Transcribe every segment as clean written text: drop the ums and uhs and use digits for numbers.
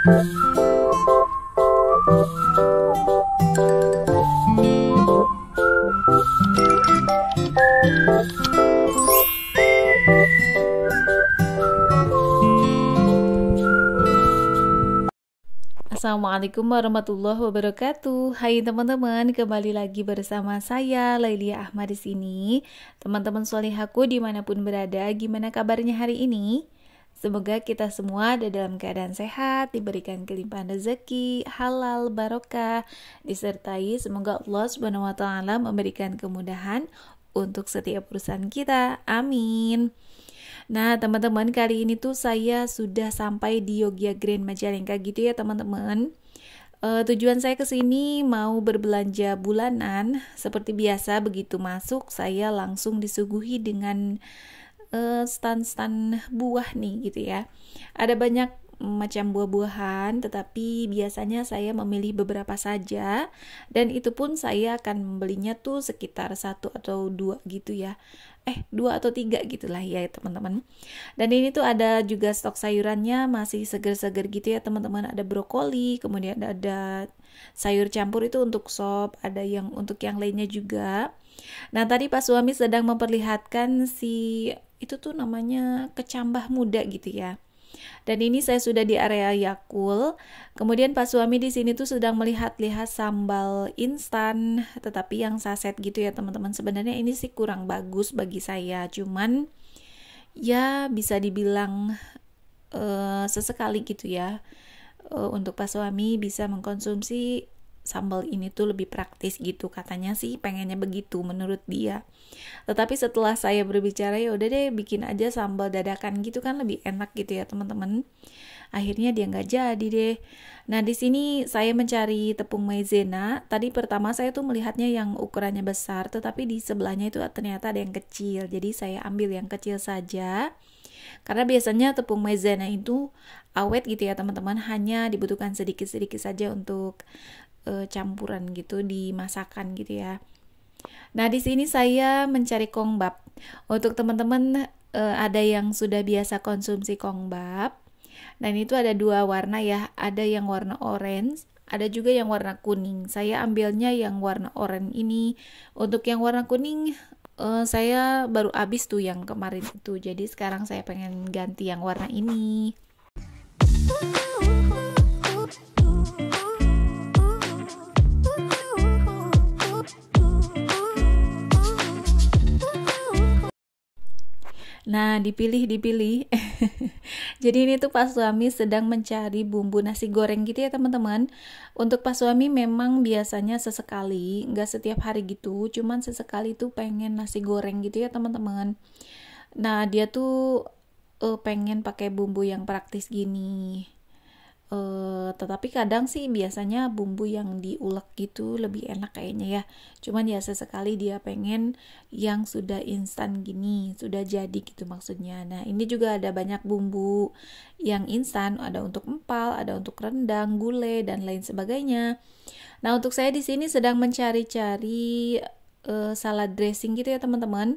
Assalamualaikum warahmatullahi wabarakatuh. Hai teman-teman, kembali lagi bersama saya Lailia Ahmad di sini. Teman-teman sholihaku dimanapun berada, gimana kabarnya hari ini? Semoga kita semua ada dalam keadaan sehat, diberikan kelimpahan rezeki, halal, barokah, disertai semoga Allah Subhanahu wa taala memberikan kemudahan untuk setiap urusan kita. Amin. Nah, teman-teman, kali ini tuh saya sudah sampai di Yogyakarta Grand Majalengka gitu ya, teman-teman. Tujuan saya ke sini mau berbelanja bulanan. Seperti biasa, begitu masuk saya langsung disuguhi dengan stand-stand buah nih gitu ya. Ada banyak macam buah-buahan, tetapi biasanya saya memilih beberapa saja, dan itu pun saya akan membelinya tuh sekitar 1 atau 2 gitu ya. 2 atau 3 gitulah ya teman-teman. Dan ini tuh ada juga stok sayurannya masih seger-seger gitu ya teman-teman. Ada brokoli, kemudian ada sayur campur itu untuk sop, ada yang untuk yang lainnya juga. Nah, tadi Pak suami sedang memperlihatkan itu tuh namanya kecambah muda gitu ya. Dan ini saya sudah di area Yakul. Kemudian Pak suami di sini tuh sedang melihat-lihat sambal instan, tetapi yang saset gitu ya teman-teman. Sebenarnya ini sih kurang bagus bagi saya. Cuman ya bisa dibilang sesekali gitu ya. Untuk Pak suami bisa mengkonsumsi sambal ini tuh lebih praktis gitu, katanya sih pengennya begitu menurut dia. Tetapi setelah saya berbicara, ya udah deh bikin aja sambal dadakan gitu kan lebih enak gitu ya teman-teman. Akhirnya dia nggak jadi deh. Nah, di sini saya mencari tepung maizena. Tadi pertama saya tuh melihatnya yang ukurannya besar, tetapi di sebelahnya itu ternyata ada yang kecil. Jadi saya ambil yang kecil saja. Karena biasanya tepung maizena itu awet gitu ya teman-teman, hanya dibutuhkan sedikit-sedikit saja untuk campuran gitu di masakan gitu ya. Nah, di sini saya mencari kongbab. Untuk teman-teman ada yang sudah biasa konsumsi kongbab. Dan itu ada 2 warna ya, ada yang warna orange, ada juga yang warna kuning. Saya ambilnya yang warna orange ini. Untuk yang warna kuning saya baru habis tuh yang kemarin itu. Jadi sekarang saya pengen ganti yang warna ini. Nah, dipilih. Jadi ini tuh Pak suami sedang mencari bumbu nasi goreng gitu ya teman-teman. Untuk Pak suami memang biasanya sesekali, nggak setiap hari gitu, cuman sesekali tuh pengen nasi goreng gitu ya teman-teman. Nah, dia tuh pengen pakai bumbu yang praktis gini. Tetapi kadang sih biasanya bumbu yang diulek gitu lebih enak kayaknya ya. Cuman ya sesekali dia pengen yang sudah instan gini, sudah jadi gitu maksudnya. Nah, ini juga ada banyak bumbu yang instan, ada untuk empal, ada untuk rendang, gulai dan lain sebagainya. Nah, untuk saya di sini sedang mencari-cari salad dressing gitu ya teman-teman.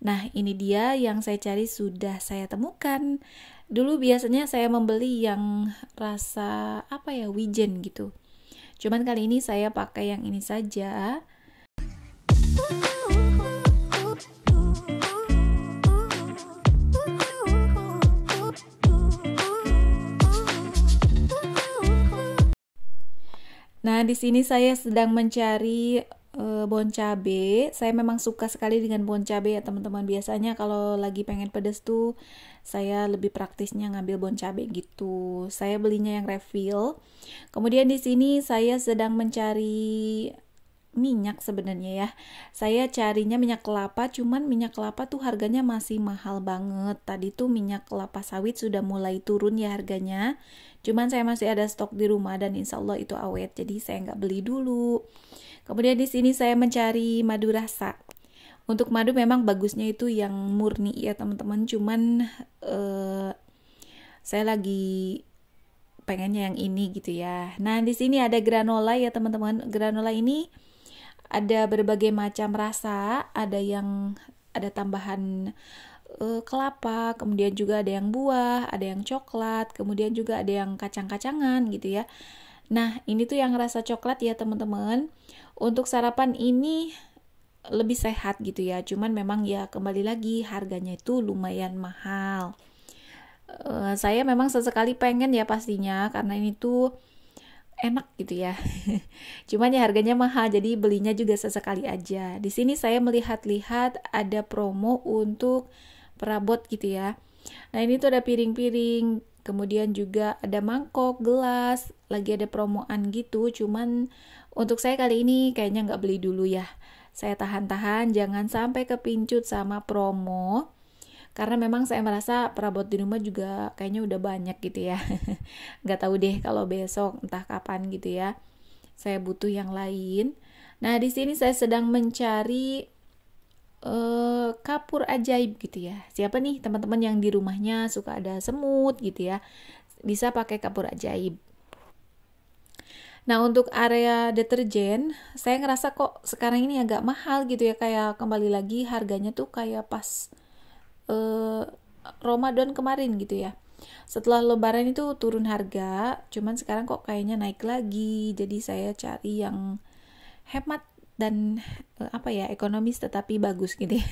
Nah, ini dia yang saya cari sudah saya temukan. Dulu biasanya saya membeli yang rasa wijen gitu. Cuman kali ini saya pakai yang ini saja. Nah, di sini saya sedang mencari bon cabe. Saya memang suka sekali dengan bon cabe ya teman-teman. Biasanya kalau lagi pengen pedas tuh saya lebih praktisnya ngambil bon cabe gitu. Saya belinya yang refill. Kemudian di sini saya sedang mencari minyak sebenarnya ya. Saya carinya minyak kelapa, cuman minyak kelapa tuh harganya masih mahal banget. Tadi tuh minyak kelapa sawit sudah mulai turun ya harganya. Cuman saya masih ada stok di rumah dan insya Allah itu awet. Jadi saya nggak beli dulu. Kemudian di sini saya mencari madu rasa. Untuk madu memang bagusnya itu yang murni ya teman-teman. Cuman saya lagi pengennya yang ini gitu ya. Nah, di sini ada granola ya teman-teman. Granola ini ada berbagai macam rasa. Ada yang ada tambahan kelapa, kemudian juga ada yang buah, ada yang coklat, kemudian juga ada yang kacang-kacangan gitu ya. Nah, ini tuh yang rasa coklat ya teman-teman. Untuk sarapan ini lebih sehat gitu ya. Cuman memang ya kembali lagi harganya itu lumayan mahal. Saya memang sesekali pengen ya pastinya karena ini tuh enak gitu ya. Cuman ya harganya mahal jadi belinya juga sesekali aja. Di sini saya melihat-lihat ada promo untuk perabot gitu ya. Nah, ini tuh ada piring-piring, kemudian juga ada mangkok, gelas, lagi ada promoan gitu. Cuman untuk saya kali ini kayaknya nggak beli dulu ya. Saya tahan-tahan jangan sampai kepincut sama promo. Karena memang saya merasa perabot di rumah juga kayaknya udah banyak gitu ya. Nggak tahu deh kalau besok entah kapan gitu ya. Saya butuh yang lain. Nah, di sini saya sedang mencari kapur ajaib gitu ya. Siapa nih teman-teman yang di rumahnya suka ada semut gitu ya. Bisa pakai kapur ajaib. Nah, untuk area deterjen, saya ngerasa kok sekarang ini agak mahal gitu ya. Kayak kembali lagi harganya tuh kayak pas Ramadan kemarin gitu ya. Setelah lebaran itu turun harga, cuman sekarang kok kayaknya naik lagi. Jadi saya cari yang hemat dan ekonomis tetapi bagus gitu ya.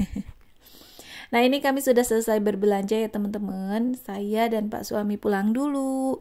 Nah, ini kami sudah selesai berbelanja ya teman-teman. Saya dan Pak suami pulang dulu.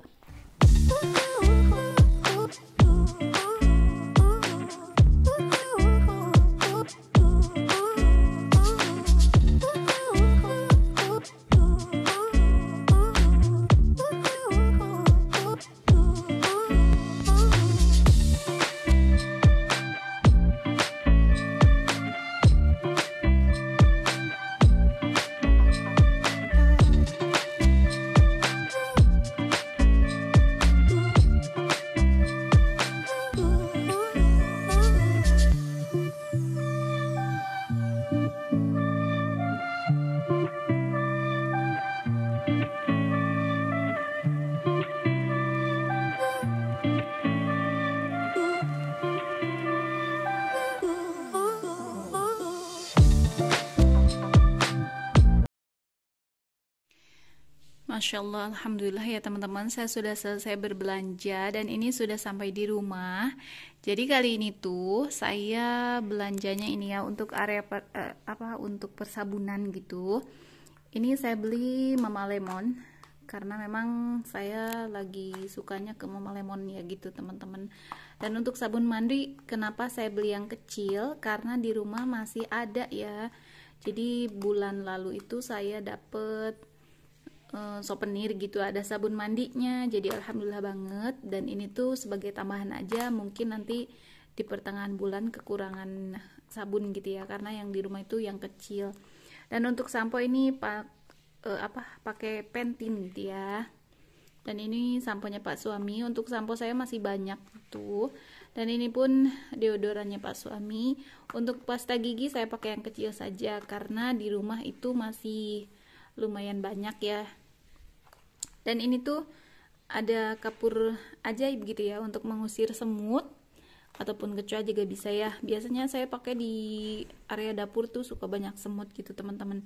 Masya Allah, Alhamdulillah ya teman-teman, saya sudah selesai berbelanja dan ini sudah sampai di rumah. Jadi kali ini tuh saya belanjanya ini ya untuk area untuk persabunan gitu. Ini saya beli Mama Lemon karena memang saya lagi sukanya ke Mama Lemon ya gitu teman-teman. Dan untuk sabun mandi, kenapa saya beli yang kecil? Karena di rumah masih ada ya. Jadi bulan lalu itu saya dapet souvenir gitu, ada sabun mandinya, jadi alhamdulillah banget. Dan ini tuh sebagai tambahan aja, mungkin nanti di pertengahan bulan kekurangan sabun gitu ya, karena yang di rumah itu yang kecil. Dan untuk sampo ini pakai Pantene gitu ya. Dan ini samponya Pak suami. Untuk sampo saya masih banyak tuh. Dan ini pun deodorannya Pak suami. Untuk pasta gigi saya pakai yang kecil saja karena di rumah itu masih lumayan banyak ya. Dan ini tuh ada kapur ajaib gitu ya untuk mengusir semut ataupun kecoa juga bisa ya. Biasanya saya pakai di area dapur tuh suka banyak semut gitu teman-teman.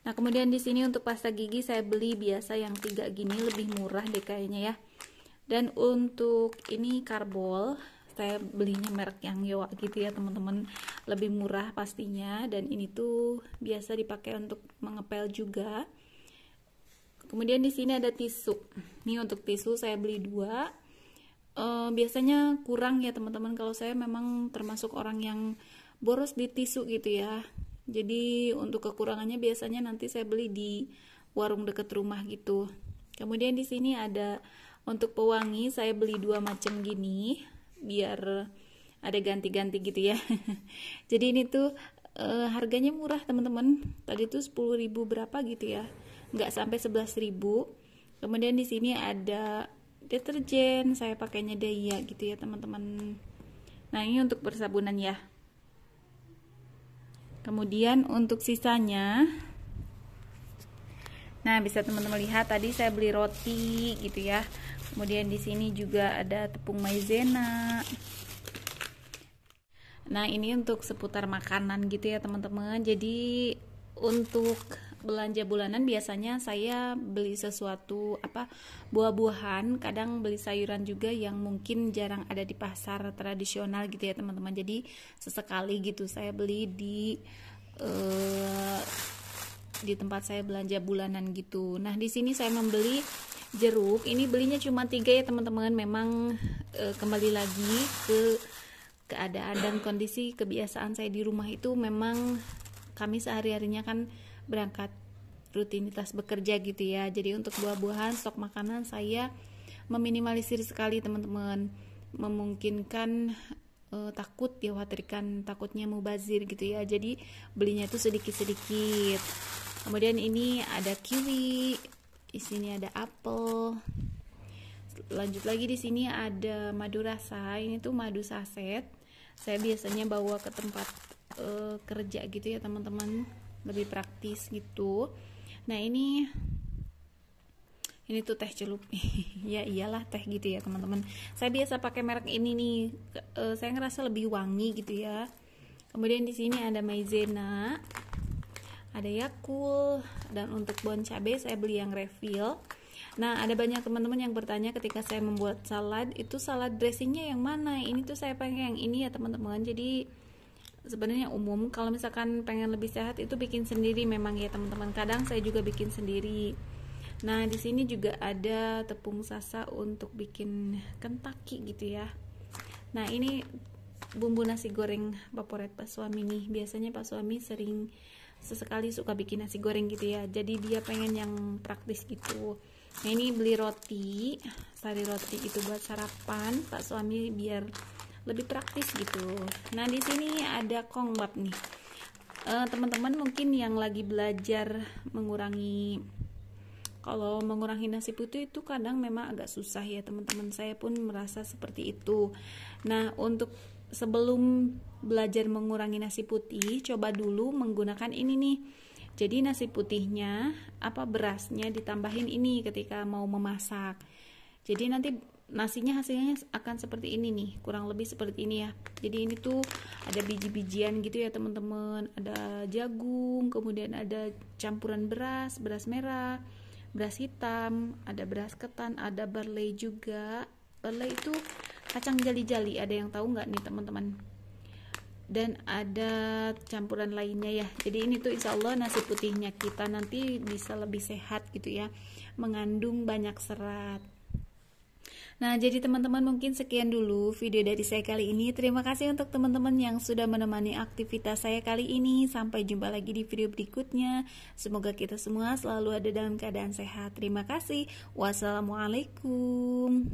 Nah, kemudian di sini untuk pasta gigi saya beli biasa yang 3 gini, lebih murah deh kayaknya ya. Dan untuk ini karbol saya belinya merek yang Yowa gitu ya teman-teman, lebih murah pastinya. Dan ini tuh biasa dipakai untuk mengepel juga. Kemudian di sini ada tisu. Nih untuk tisu saya beli 2. Biasanya kurang ya teman-teman. Kalau saya memang termasuk orang yang boros di tisu gitu ya. Jadi untuk kekurangannya biasanya nanti saya beli di warung dekat rumah gitu. Kemudian di sini ada untuk pewangi, saya beli 2 macam gini biar ada ganti-ganti gitu ya. Jadi ini tuh harganya murah teman-teman. Tadi tuh 10.000 berapa gitu ya. Nggak sampai 11.000. Kemudian di sini ada deterjen, saya pakainya Daya gitu ya teman-teman. Nah, ini untuk persabunan ya. Kemudian untuk sisanya, nah bisa teman-teman lihat tadi saya beli roti gitu ya. Kemudian di sini juga ada tepung maizena. Nah, ini untuk seputar makanan gitu ya teman-teman. Jadi untuk belanja bulanan biasanya saya beli sesuatu buah-buahan, kadang beli sayuran juga yang mungkin jarang ada di pasar tradisional gitu ya teman-teman. Jadi sesekali gitu saya beli di tempat saya belanja bulanan gitu. Nah di sini saya membeli jeruk, ini belinya cuma 3 ya teman-teman. Memang kembali lagi ke keadaan dan kondisi kebiasaan saya di rumah itu, memang kami sehari-harinya kan berangkat rutinitas bekerja gitu ya. Jadi untuk buah-buahan, stok makanan saya meminimalisir sekali teman-teman. Memungkinkan takut dikhawatirkan takutnya mubazir gitu ya. Jadi belinya itu sedikit-sedikit. Kemudian ini ada kiwi, di sini ada apel. Lanjut lagi di sini ada madu rasa. Ini tuh madu saset. Saya biasanya bawa ke tempat kerja gitu ya teman-teman, lebih praktis gitu. Nah ini tuh teh celup. Ya iyalah teh gitu ya teman-teman. Saya biasa pakai merek ini nih. Saya ngerasa lebih wangi gitu ya. Kemudian di sini ada maizena, ada Yakult, dan untuk bon cabai saya beli yang refill. Nah ada banyak teman-teman yang bertanya ketika saya membuat salad, itu salad dressingnya yang mana? Ini tuh saya pengen yang ini ya teman-teman. Jadi sebenarnya umum, kalau misalkan pengen lebih sehat itu bikin sendiri memang ya teman-teman. Kadang saya juga bikin sendiri. Nah di sini juga ada tepung sasa untuk bikin Kentucky gitu ya. Nah ini bumbu nasi goreng favorit Pak suami nih. Biasanya Pak suami sesekali suka bikin nasi goreng gitu ya. Jadi dia pengen yang praktis gitu. Nah ini beli roti, sari roti itu buat sarapan Pak suami biar lebih praktis gitu. Nah di sini ada kongbap nih. Teman-teman mungkin yang lagi belajar mengurangi nasi putih itu kadang memang agak susah ya teman-teman. Saya pun merasa seperti itu. Nah untuk sebelum belajar mengurangi nasi putih, coba dulu menggunakan ini nih. Jadi nasi putihnya berasnya ditambahin ini ketika mau memasak. Jadi nanti nasinya hasilnya akan seperti ini nih, kurang lebih seperti ini ya. Jadi ini tuh ada biji-bijian gitu ya teman-teman. Ada jagung, kemudian ada campuran beras merah, beras hitam, ada beras ketan, ada barley juga. Barley itu kacang jali-jali, ada yang tahu nggak nih teman-teman? Dan ada campuran lainnya ya. Jadi ini tuh insya Allah nasi putihnya kita nanti bisa lebih sehat gitu ya, mengandung banyak serat. Nah jadi teman-teman mungkin sekian dulu video dari saya kali ini. Terima kasih untuk teman-teman yang sudah menemani aktivitas saya kali ini. Sampai jumpa lagi di video berikutnya. Semoga kita semua selalu ada dalam keadaan sehat. Terima kasih. Wassalamualaikum.